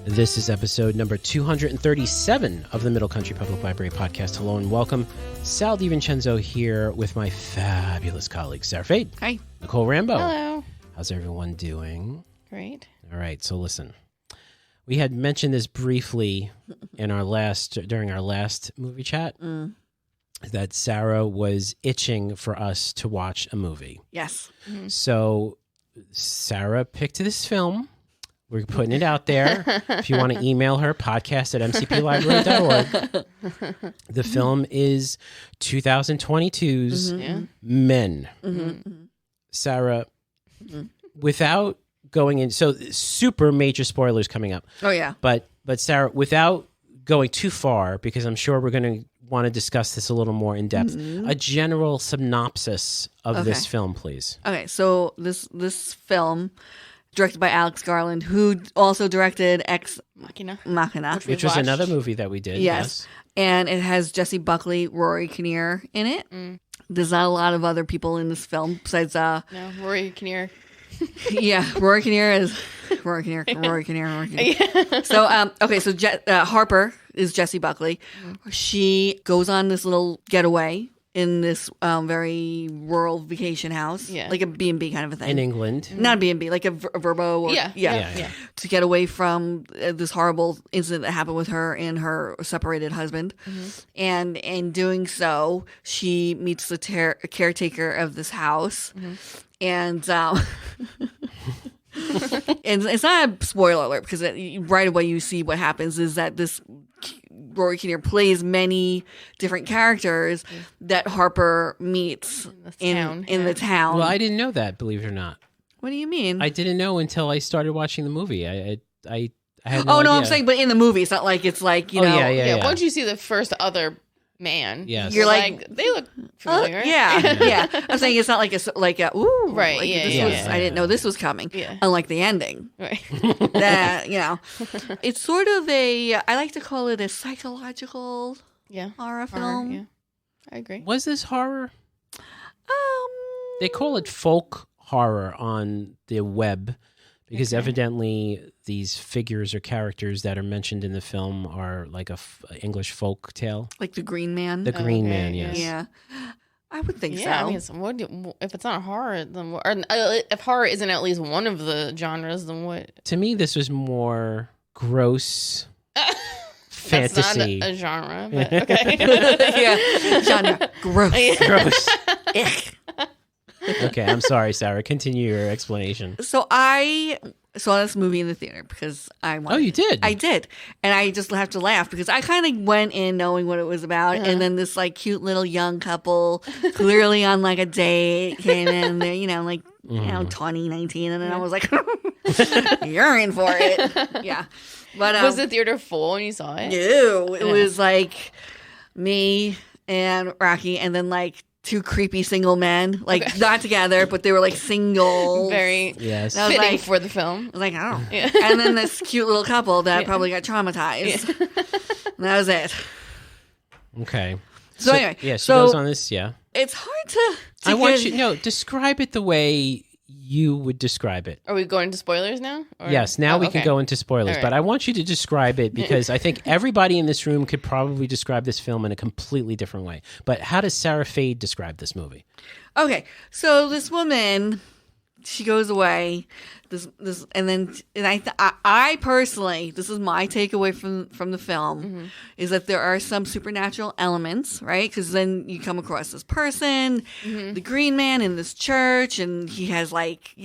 This is episode number 237 of the Middle Country Public Library podcast. Hello and welcome. Sal DiVincenzo here with my fabulous colleagues, Sara Fade. Hi. Nicole Rambo. Hello. How's everyone doing? Great. All right, so listen. We had mentioned this briefly during our last movie chat, that Sara was itching for us to watch a movie. Yes. Mm-hmm. So Sara picked this film. We're putting it out there. If you want to email her, podcast@mcplibrary.org. The film is 2022's Men. Mm-hmm. Sara, without going in, so super major spoilers coming up. Oh, yeah. But Sara, without going too far, because I'm sure we're going to want to discuss this a little more in depth, a general synopsis of this film, please. Okay, so this film, directed by Alex Garland, who also directed Ex Machina, which was another movie that we did. Yes. And it has Jessie Buckley, Rory Kinnear in it. There's not a lot of other people in this film besides no, Rory Kinnear. Yeah, Rory Kinnear is Rory Kinnear. So so Harper is Jessie Buckley. She goes on this little getaway in this very rural vacation house, like a B&B kind of a thing. In England. Not a B&B, like a Verbo. Or, yeah. To get away from this horrible incident that happened with her and her separated husband. And in doing so, she meets the caretaker of this house. And and it's not a spoiler alert because right away you see what happens is that this Rory Kinnear plays many different characters that Harper meets in the town. Well, I didn't know that, believe it or not. What do you mean? I didn't know until I started watching the movie. I had no idea. I'm saying, but in the movie, it's not like it's like, you know. Yeah. Once you see the first other man, you're like they look familiar. Yeah. I'm saying it's not like a ooh, right. Like I didn't know this was coming. Yeah. Unlike the ending. Right. That, it's sort of I like to call it a psychological horror film. Yeah, I agree. Was this horror? They call it folk horror on the web because evidently these figures or characters that are mentioned in the film are like a English folk tale. Like the Green Man? The Green Man, yes. Yeah. I would think so. I mean, if it's not horror, then what? Or if horror isn't at least one of the genres, then what? To me, this was more gross fantasy. That's not a genre, but okay. Genre. Gross. Gross. Okay, I'm sorry, Sara. Continue your explanation. So I saw this movie in the theater because I wanted. Oh, you did? I did. And I just have to laugh because I kind of went in knowing what it was about. And then this like cute little young couple, clearly on like a date, came in there, 20, 19. And then I was like, you're in for it. Yeah. But was the theater full when you saw it? No. It was like me and Rocky and then like two creepy single men, like not together, but they were like single. Very fitting for the film. I was like, oh. Yeah. And then this cute little couple that probably got traumatized. Yeah. And that was it. Okay. So anyway. Yeah, she goes on this, It's hard to describe it the way you would describe it. Are we going into spoilers now? Or? Yes, now we can go into spoilers. Right. But I want you to describe it because I think everybody in this room could probably describe this film in a completely different way. But how does Sara Fade describe this movie? Okay, so this woman, she goes away. I personally, this is my takeaway from the film, is that there are some supernatural elements, right? Because then you come across this person, the Green Man in this church, and he has like,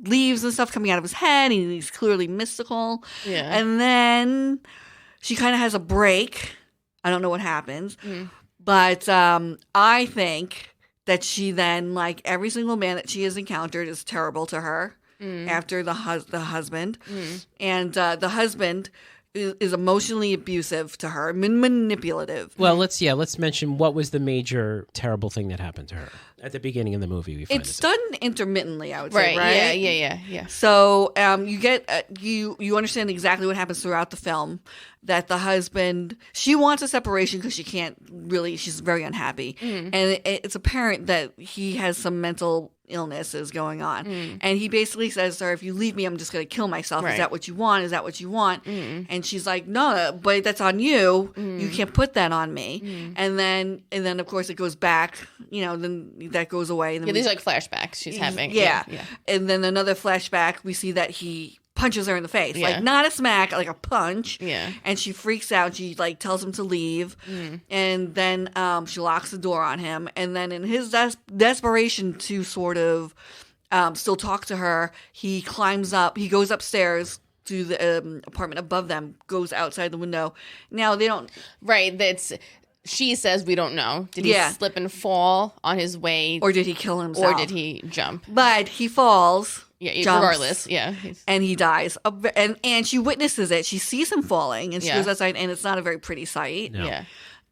leaves and stuff coming out of his head, and he's clearly mystical. Yeah. And then she kind of has a break. I don't know what happens, but I think that she then, like every single man that she has encountered, is terrible to her after the husband. And the husband is emotionally abusive to her, manipulative. Well, let's mention what was the major terrible thing that happened to her at the beginning of the movie. We find it's done intermittently, I would say, right? Yeah. So you get you understand exactly what happens throughout the film. That the husband, she wants a separation because she's very unhappy, and it's apparent that he has some mental illnesses going on. And he basically says to her, if you leave me, I'm just going to kill myself. Is that what you want? Is that what you want? And she's like, no, but that's on you. You can't put that on me. And then of course it goes back, then that goes away. And then these are like flashbacks she's having. Yeah. And then another flashback, we see that he punches her in the face. Like, not a smack, like a punch. Yeah. And she freaks out. She, like, tells him to leave. And then she locks the door on him. And then in his desperation to sort of still talk to her, he goes upstairs to the apartment above them, goes outside the window. Now, they don't... Right, she says we don't know. Did he slip and fall on his way? Or did he kill himself? Or did he jump? But he falls... Yeah, jumps, regardless, yeah. And he dies. And she witnesses it. She sees him falling, and she goes outside, and it's not a very pretty sight. No.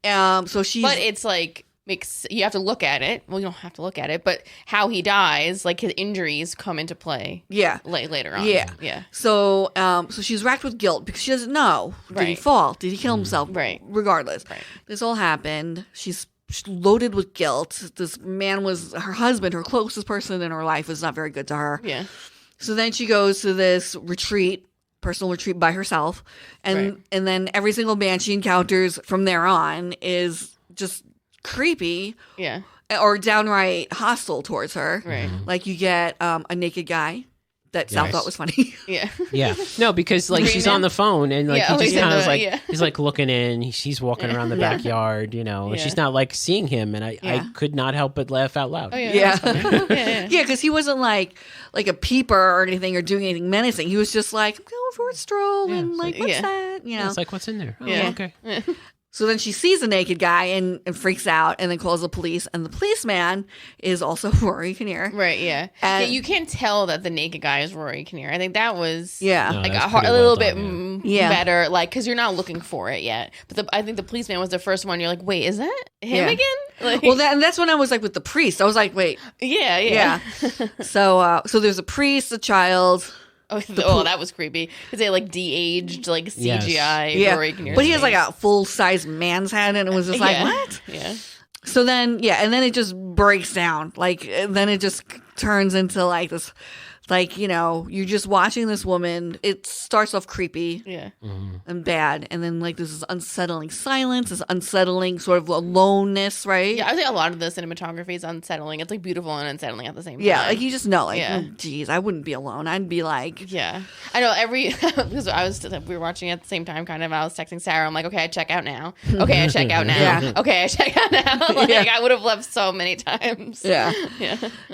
Yeah. So she's... But it's like, you have to look at it. Well, you don't have to look at it, but how he dies, like his injuries come into play. Yeah. Later on. Yeah. Yeah. So she's racked with guilt because she doesn't know. Did he fall? Did he kill himself? Right. Regardless. Right. This all happened. She's loaded with guilt. This man was her husband, her closest person in her life, was not very good to her. Yeah. So then she goes to this personal retreat by herself. And then every single man she encounters from there on is just creepy. Yeah. Or downright hostile towards her. Right. Like you get a naked guy that Sal thought was funny. Yeah. Yeah. No, because like she's on the phone and like he just kind of like he's like looking in. She's walking around the backyard, and she's not like seeing him, and I could not help but laugh out loud. Oh, Yeah, because he wasn't like a peeper or anything or doing anything menacing. He was just like, I'm going for a stroll and like what's that? It's like what's in there? Oh, Yeah. Okay. So then she sees the naked guy and freaks out and then calls the police. And the policeman is also Rory Kinnear. Right, yeah. You can't tell that the naked guy is Rory Kinnear. I think that was like a little bit better, like, because you're not looking for it yet. But I think the policeman was the first one. You're like, wait, is that him again? Like, well, that's when I was like with the priest. I was like, wait. Yeah. So there's a priest, a child. Oh, that was creepy. Because they like de-aged like CGI Rory Kinnear's but he has face. like a full-size man's head, and it was just like, what? Yeah. So then, and then it just breaks down. Like, then it just turns into like this, like, you're just watching this woman. It starts off creepy and bad. And then like this is unsettling silence, this unsettling sort of aloneness, right? Yeah, I think a lot of the cinematography is unsettling. It's like beautiful and unsettling at the same time. Yeah, like you just know, like, oh, geez, I wouldn't be alone. I'd be like... Yeah. I know because we were watching at the same time, kind of. I was texting Sarah. I'm like, okay, I check out now. Okay, I check out now. Yeah. Okay, I check out now. Like, I would have left so many times. Yeah.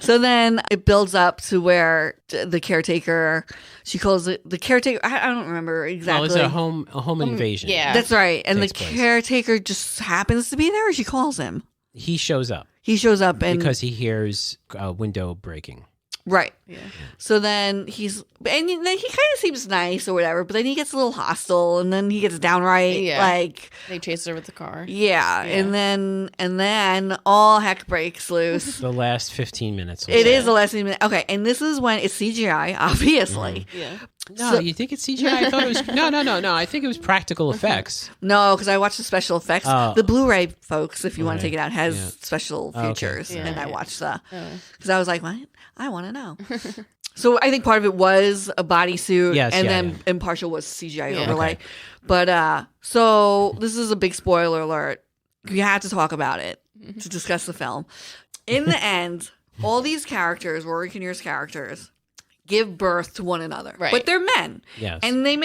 So then it builds up to where the caretaker, she calls it the caretaker. I don't remember exactly. Well, it's a home invasion. Yeah. That's right. And the Takes place. caretaker just happens to be there, or she calls him. He shows up. He shows up and Because he hears a window breaking. right. Yeah. So then then he kind of seems nice or whatever, but then he gets a little hostile, and then he gets downright like They chase her with the car. yeah. And then all heck breaks loose. The last 15 minutes. It is the last minute. Okay, and this is when it's CGI, obviously. Yeah. No, you think it's CGI? I thought it was... No. I think it was practical effects. No, because I watched the special effects. The Blu-ray, folks, if you want to Okay. take it out, has special features, Okay. and I watched because I was like, what? I want to know. So I think part of it was a bodysuit, and then and partial was CGI overlay. Okay. But so this is a big spoiler alert. You have to talk about it to discuss the film. In the end, all these characters, Rory Kinnear's characters, give birth to one another. Right. But they're men. Yes. And they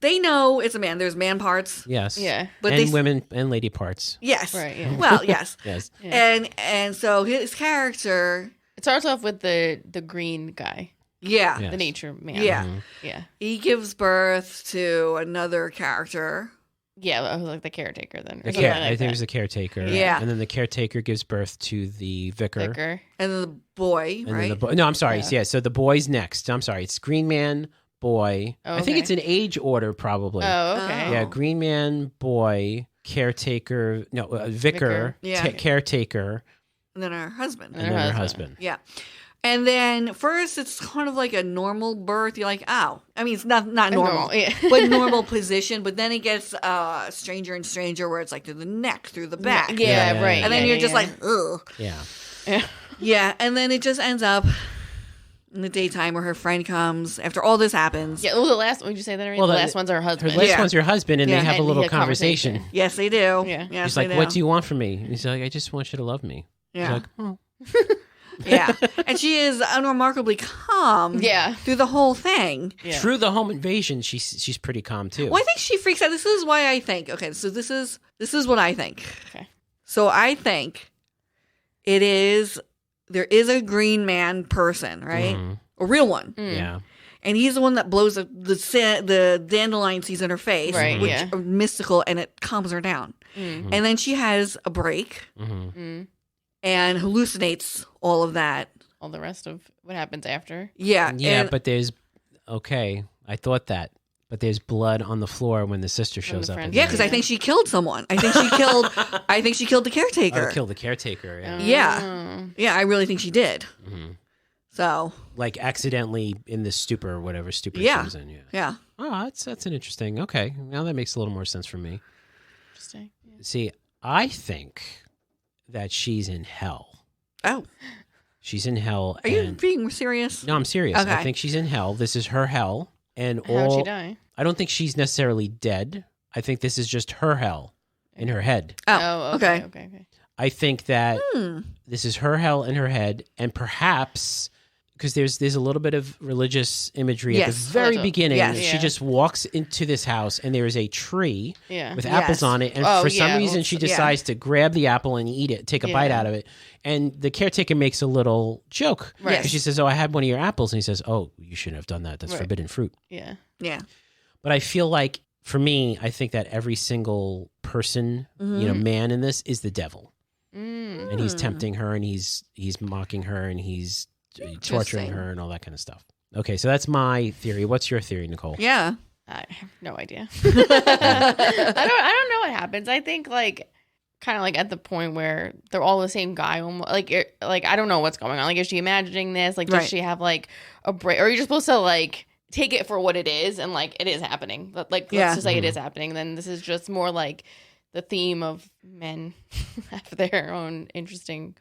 they know it's a man. There's man parts. Yes. Yeah. But and women and lady parts. Yes. Right, yeah. Well, yes. Yes. Yeah. And so his character, It starts off with the green guy, yeah. Yes. the nature man. Yeah. Yeah. He gives birth to another character. Yeah, I was like the caretaker then. Or I something think it was the caretaker. Yeah. And then the caretaker gives birth to the vicar. Vicar. And then the boy, And right? then the boy. No, I'm sorry. Yeah. So the boy's next. I'm sorry. It's Green Man, boy. Oh, I think okay. it's an age order, probably. Oh, okay. Yeah. Green Man, boy, caretaker. No, vicar. Yeah. Caretaker. And then her husband. And then her husband. Yeah. And then first it's kind of like a normal birth. You're like, oh. I mean, it's not normal, yeah. but normal position. But then it gets stranger and stranger where it's like through the neck, through the back. Yeah, right. And then you're just like, ugh. Yeah. Yeah. Yeah, and then it just ends up in the daytime where her friend comes after all this happens. Yeah, the last. Would you say that already? Well, the last one's her husband. Her last one's her husband, and they have a little a conversation. Yes, they do. Yeah. Yes, He's like, "What do you want from me?" And he's like, "I just want you to love me." Yeah. She's like, "Oh." Yeah, and she is unremarkably calm. Yeah. Through the whole thing. Yeah. Through the home invasion, she's pretty calm too. Well, I think she freaks out. This is why I think. Okay, so this is what I think. Okay. So I think there is a green man person, right? Mhm. A real one. Yeah. And he's the one that blows the dandelion seeds in her face, Right, which yeah. are mystical, and it calms her down. Mm. And then she has a break Mhm. Mm. and hallucinates all of that. All the rest of what happens after. Yeah. Yeah, and- but I thought that, but there's blood on the floor when the sister shows the up. friend. at yeah, the because end. I think she killed someone. I think she killed the caretaker. Kill the caretaker. Yeah. Yeah. Yeah, I really think she did. Mhm. So, Like accidentally in the stupor or whatever stupor Yeah. she was in. Yeah. yeah. Oh, that's an interesting. Okay, now that makes a little more sense for me. Interesting. Yeah. See, I think that she's in hell. Oh, She's in hell. are you and- being serious? No, I'm serious. I Okay. think she's in hell. This is her hell, and How would all. she die? I don't think she's necessarily dead. I think this is just her hell in her head. Oh, okay. Okay. I think that Hmm. this is her hell in her head, and perhaps because there's a little bit of religious imagery at Yes. the very Little. beginning. Yes. She Yeah. just walks into this house, and there is a tree Yeah. with Yes. apples on it, and Oh, for some yeah. reason she Yeah. decides to grab the apple and eat it, take a bite Yeah. out of it, and the caretaker makes a little joke. Right. And she says, "Oh, I had one of your apples," and he says, "Oh, you shouldn't have done that. That's Right. forbidden fruit." Yeah. Yeah. But I feel like for me, I think that every single person, man in this is the devil, Mm. and he's tempting her, and he's mocking her, and he's torturing her, and all that kind of stuff. Okay, so that's my theory. What's your theory, Nicole? Yeah. I have no idea. I don't know what happens. I think kind of at the point where they're all the same guy. Almost, I don't know what's going on. Like, is she imagining this? Like, does Right. she have a break? Or are you just supposed to take it for what it is and it is happening? But let's Yeah. just say it is happening. Then this is just more the theme of men have their own interesting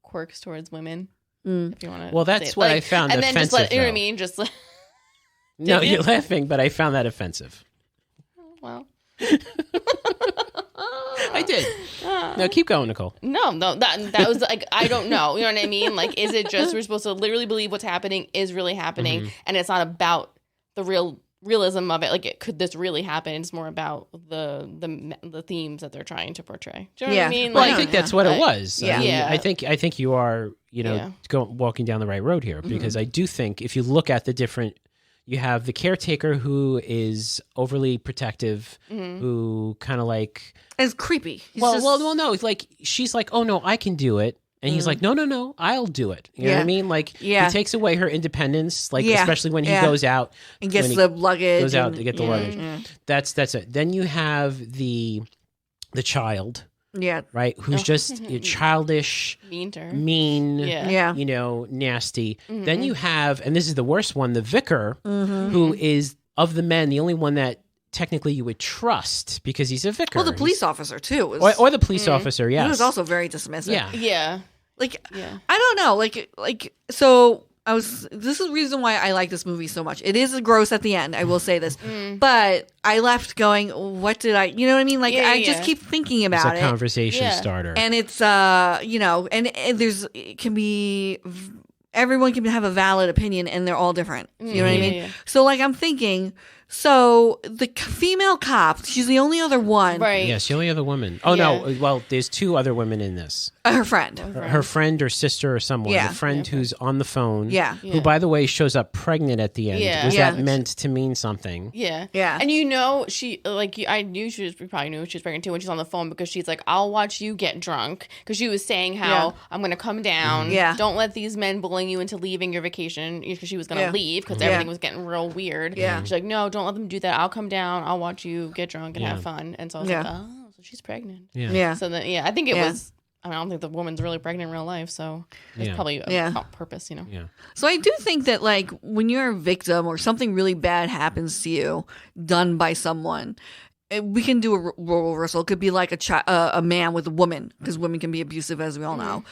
quirks towards women. If you want to. Well, that's what I found and then offensive. just you know what I though. mean? Just No, Did you're you? laughing, but I found that offensive. well. I did. No, keep going, Nicole. No, that was I don't know. You know what I mean? Is it just we're supposed to literally believe what's happening is really happening, and it's not about the realism of it? Could this really happen? It's more about the themes that they're trying to portray. Do you know what I mean? Well, I think that's what it was. Yeah. I mean, Yeah. I think you are, Yeah. walking down the right road here, because I do think if you look at the different, you have the caretaker who is overly protective, who kind of It's creepy. He's well, just- no, it's she's like, "Oh no, I can do it." And he's like, no, I'll do it. You know what I mean? Yeah. He takes away her independence, Yeah. especially when he Yeah. goes out. and gets when he the luggage. goes out and- to get the Yeah. luggage. Yeah. That's it. Then you have the child, Yeah. right? Who's just childish, mean to her. mean, Yeah. Yeah. nasty. Then you have, and this is the worst one, the vicar, who is of the men the only one that technically you would trust because he's a vicar. Well, the police officer too. Was, or the police officer, yes. He was also very dismissive. yeah. Yeah. Yeah. I don't know. So I was. This is the reason why I like this movie so much. It is gross at the end. I will say this, but I left going, "What did I?" You know what I mean? Yeah, I just yeah. keep thinking It's about a it. conversation Yeah. starter. And it's and there's it can be everyone can have a valid opinion and they're all different. You know what I mean? Yeah. So I'm thinking, so the female cop, she's the only other one. Right. Yes, the only other woman. Oh no, well, there's two other women in this. Her friend. Her friend or sister or someone. Yeah. The friend who's on the phone. Yeah. Who, by the way, shows up pregnant at the end. Yeah. Was Yeah. that meant to mean something? Yeah. Yeah. And she I knew we probably knew she was pregnant too when she's on the phone because she's like, I'll watch you get drunk. Because she was saying how I'm going to come down. Yeah. Don't let these men bullying you into leaving your vacation because she was going to Yeah. leave because Yeah. everything was getting real weird. Yeah. She's like, no, don't let them do that. I'll come down. I'll watch you get drunk and Yeah. have fun. And so I was Yeah. like, oh, so she's pregnant. Yeah. Yeah. So then, I think it Yeah. was. I don't think the woman's really pregnant in real life, so it's Yeah. probably Yeah. on purpose, Yeah. So I do think that when you're a victim or something really bad happens to you, done by someone, we can do a role reversal. It could be like a man with a woman because women can be abusive, as we all know.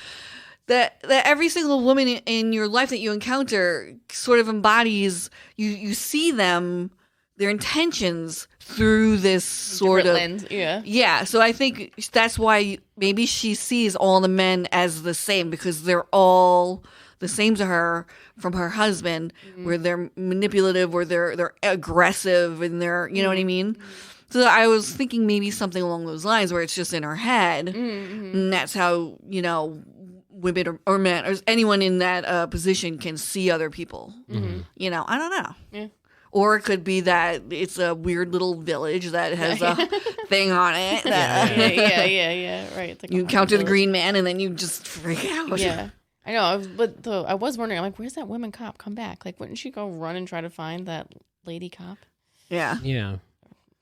that every single woman in your life that you encounter sort of embodies, you see them, their intentions through this sort of lens. Yeah. So I think that's why maybe she sees all the men as the same, because they're all the same to her from her husband, where they're manipulative, or they're aggressive, and they're, you know what I mean? So I was thinking maybe something along those lines, where it's just in her head, and that's how, you know, women or men or anyone in that position can see other people. You know, I don't know. Yeah. Or it could be that it's a weird little village that has a thing on it. Yeah. Right. Like you encounter the green man and then you just freak out. Yeah. I know, but I was wondering, I'm like, where's that woman cop come back? Like, wouldn't she go run and try to find that lady cop? Yeah. Yeah.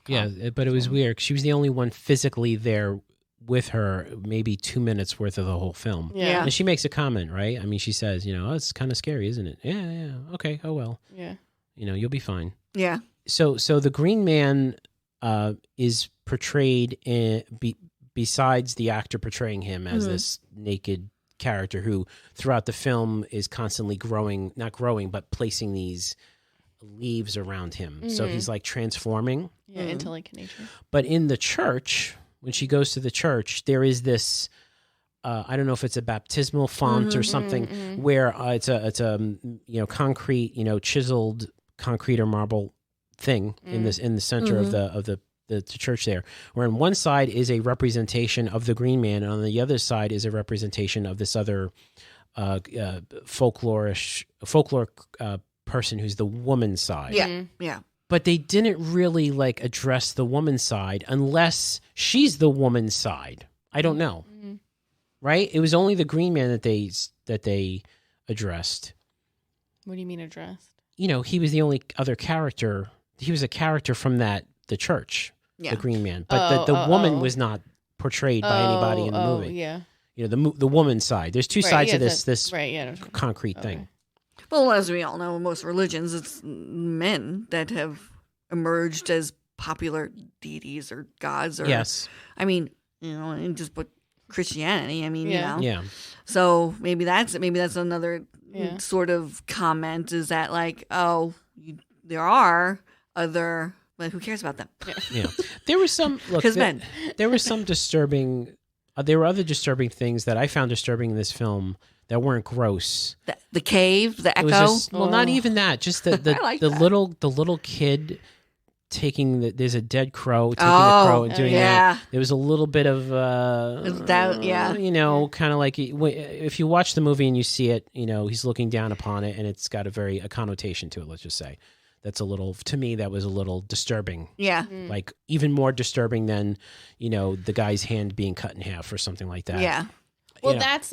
Yeah, but it was weird. She was the only one physically there with her, maybe 2 minutes worth of the whole film. Yeah. And she makes a comment, right? I mean, she says, you know, oh, it's kind of scary, isn't it? Yeah. Okay. Oh, well. Yeah. You know, you'll be fine. Yeah. So the Green Man is portrayed besides the actor portraying him as this naked character who throughout the film is constantly not growing, but placing these leaves around him. So he's like transforming. Yeah, into like nature. But in the church, when she goes to the church, there is this, I don't know if it's a baptismal font or something, where it's a you know, concrete, you know, chiseled concrete or marble thing in the center of the church there, where on one side is a representation of the Green Man, and on the other side is a representation of this other folklore person who's the woman's side. Yeah. But they didn't really like address the woman's side unless she's the woman's side. I don't know. Right? It was only the Green Man that they addressed. What do you mean addressed? You know, he was the only other character. He was a character from the church, the Green Man. But the woman was not portrayed by anybody in the movie. Yeah. You know, the woman's side. There's two sides of this concrete thing. Well, as we all know, in most religions, it's men that have emerged as popular deities or gods. Or, yes. I mean, you know, and just put Christianity. I mean, you know. Yeah. So maybe that's it. Maybe that's another sort of comment, is that like, there are other, but who cares about them? Yeah. There was some, men. There was some disturbing, there were other disturbing things that I found disturbing in this film that weren't gross. The cave, the echo. Just, well, not even that. Just the like the that. little kid taking there's a dead crow, taking the crow and doing that. There was a little bit of you know, kind of like if you watch the movie and you see it, you know, he's looking down upon it and it's got a connotation to it. Let's just say that's a little, to me, that was a little disturbing. Yeah, like even more disturbing than, you know, the guy's hand being cut in half or something like that. Yeah. Well, that's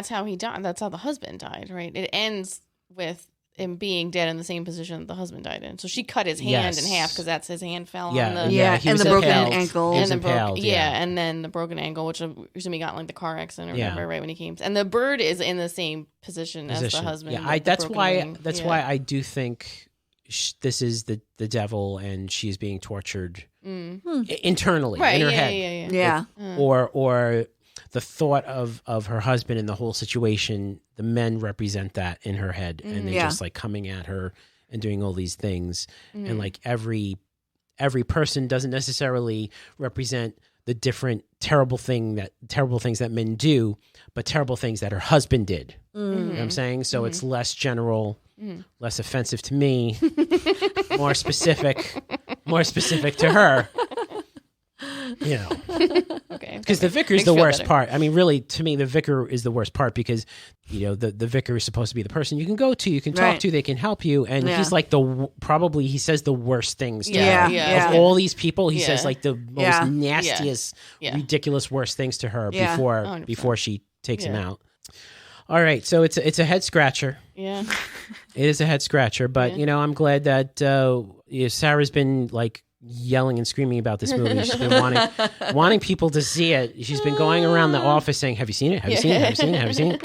how he died. That's how the husband died, right? It ends with him being dead in the same position that the husband died in. So she cut his hand in half because that's his hand fell on the and the broken ankle, and and then the broken ankle, which he got in like the car accident or whatever, right when he came. And the bird is in the same position as the husband. Yeah, that's why I do think this is the devil and she's being tortured internally in her head. Yeah. Or the thought of her husband and the whole situation, the men represent that in her head, and they're just like coming at her and doing all these things. And like every person doesn't necessarily represent the different terrible things that men do, but terrible things that her husband did. You know what I'm saying? So it's less general, less offensive to me, more specific to her. You know, okay. Because the vicar is the worst part. I mean, really, to me, the vicar is the worst part because, you know, the vicar is supposed to be the person you can go to, you can talk to, they can help you, and he's like he says the worst things to her. Of all these people, he says like the most nastiest, ridiculous, worst things to her before she takes him out. All right, so it's a head scratcher. Yeah, it is a head scratcher, but you know, I'm glad that Sarah's been like yelling and screaming about this movie. She's been wanting people to see it. She's been going around the office saying, "Have you seen it? Have you seen it? Have you seen it? Have you seen it?"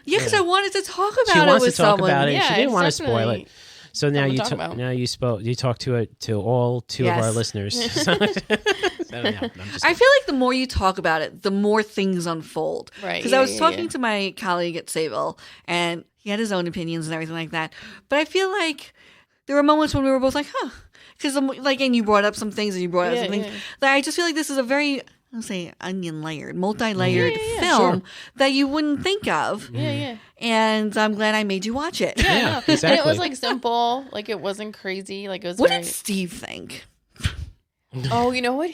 Yeah, because I wanted to talk about it with someone. She wants to talk about it. Yeah, she didn't want to spoil it. So now you talk to all two of our listeners. So, I feel like the more you talk about it, the more things unfold. Right. Because I was talking to my colleague at Sayville, and he had his own opinions and everything like that. But I feel like there were moments when we were both like, huh. Because, and you brought up some things and you brought up some things. That I just feel like this is a very, I'll say, onion-layered, multi-layered film that you wouldn't think of. Yeah. And I'm glad I made you watch it. Yeah, exactly. And it was like simple. Like it wasn't crazy. Like it was. What did Steve think? Oh, you know what?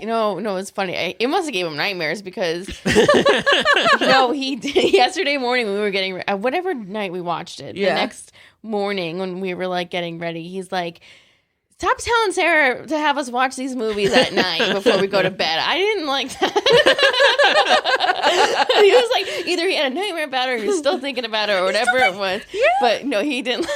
No, it's funny. It must have gave him nightmares because he did. Yesterday morning when we were getting whatever night we watched it. The next morning when we were like getting ready, he's like, "Stop telling Sarah to have us watch these movies at night before we go to bed." I didn't like that. He was like, either he had a nightmare about it or he was still thinking about it or whatever it was. Yeah. But no, he didn't.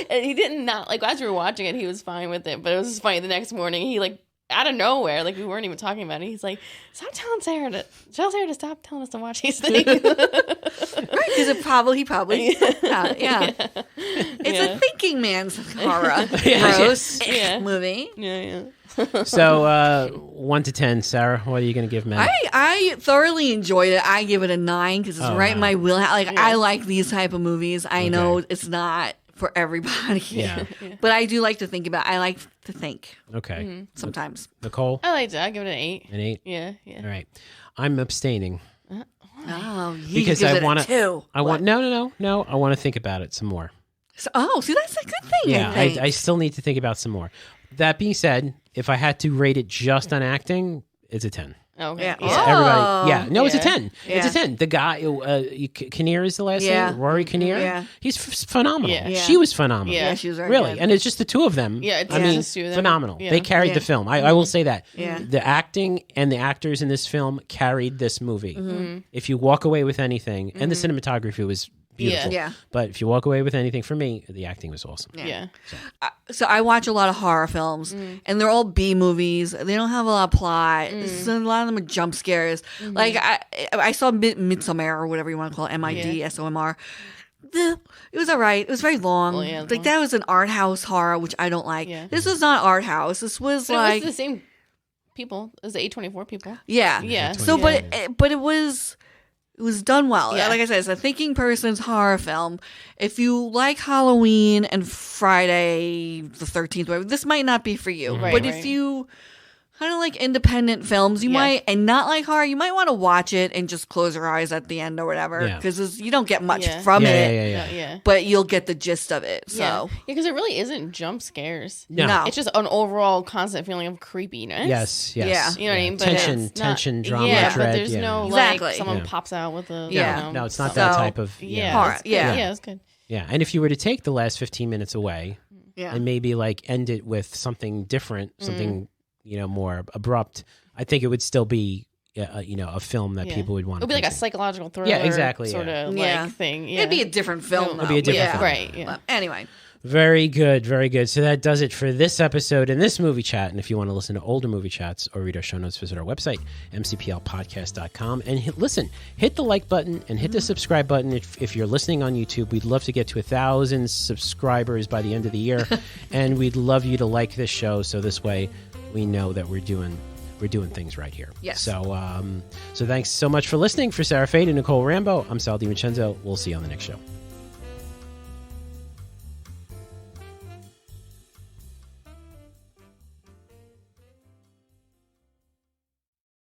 He did not, like, as we were watching it, he was fine with it. But it was just funny. The next morning, he, like, out of nowhere, like, we weren't even talking about it. He's like, tell Sarah to stop telling us to watch these things. Right, because he probably It's a thinking man's horror gross movie. Yeah. So 1 to 10, Sarah, what are you going to give Men? I thoroughly enjoyed it. I give it a 9 because it's right in my wheelhouse. Like I like these type of movies. I know it's not for everybody. Yeah. But I do like to think about. I like to think. Okay. Sometimes. Nicole? I liked it. I give it an 8. An 8? Yeah. All right. I'm abstaining. Oh, because I want to. No. I want to think about it some more. So, see, that's a good thing. Yeah, I still need to think about some more. That being said, if I had to rate it just on acting, it's a 10. Okay. Yeah. Everybody. It's a 10. Yeah. It's a 10. The guy, Kinnear is the last name. Rory Kinnear. Yeah. He's phenomenal. Yeah. She was phenomenal. Yeah, she was very really good. And it's just the two of them. Yeah, it's just two of them. phenomenal. Yeah. They carried the film. I will say that. Yeah. The acting and the actors in this film carried this movie. Mm-hmm. If you walk away with anything, and the cinematography was beautiful. Yeah. But if you walk away with anything from me, the acting was awesome. Yeah. So I watch a lot of horror films, and they're all B movies. They don't have a lot of plot. So a lot of them are jump scares. Like I saw Midsommar or whatever you want to call it, MIDSOMR. It was all right. It was very long. Like that was an art house horror, which I don't like. Yeah. This was not art house. This was it was the same people. It was the A24 people. Yeah. Yeah. So, but it was. It was done well. Yeah. Like I said, it's a thinking person's horror film. If you like Halloween and Friday the 13th, this might not be for you. Right, but if you kind of like independent films, you might, and not like horror, you might want to watch it and just close your eyes at the end or whatever. Because you don't get much from it. Yeah. But you'll get the gist of it. So because it really isn't jump scares. No. It's just an overall constant feeling of creepiness. Yes. Yeah. You know what I mean? But tension, drama, dread. but there's no like someone pops out with a no, it's not that type of horror. Yeah, it's good. Yeah, and if you were to take the last 15 minutes away and maybe like end it with something different, something more abrupt, I think it would still be a film that people would want to. It would be like a psychological thriller. Yeah, exactly. Sort of like thing. Yeah. It'd be a different film. It'd be a different film. Right. Yeah. But anyway. Very good, very good. So that does it for this episode and this movie chat. And if you want to listen to older movie chats or read our show notes, visit our website, mcplpodcast.com. And hit the like button and hit the subscribe button if you're listening on YouTube. We'd love to get to 1,000 subscribers by the end of the year. And we'd love you to like this show so this way we know that we're doing things right here. Yes. So thanks so much for listening. For Sarah Fade and Nicole Rambo, I'm Sal DiVincenzo. We'll see you on the next show.